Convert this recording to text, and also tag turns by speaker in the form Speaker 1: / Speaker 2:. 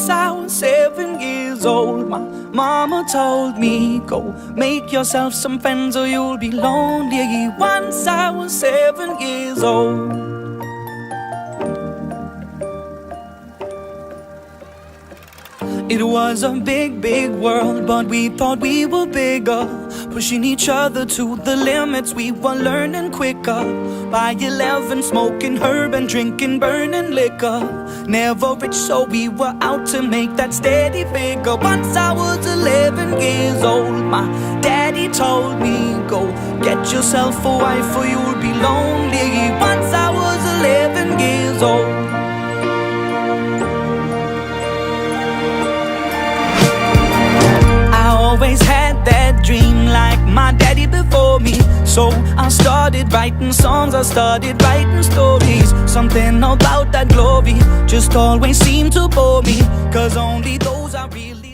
Speaker 1: Once I was 7 years old, my mama told me, go make yourself some friends or you'll be lonely. Once I was 7 years old. It was a big, big world, but we thought we were bigger, pushing each other to the limits. We were learning quicker. By 11, smoking herb and drinking burning liquor. Never rich, so we were out to make that steady figure. Once I was 11 years old, my daddy told me, go get yourself a wife or you'll be lonely. Once I was 11 years old. Always had that dream like my daddy before me. So I started writing songs, I started writing stories. Something about that glory just always seemed to bore me, 'cause only those I really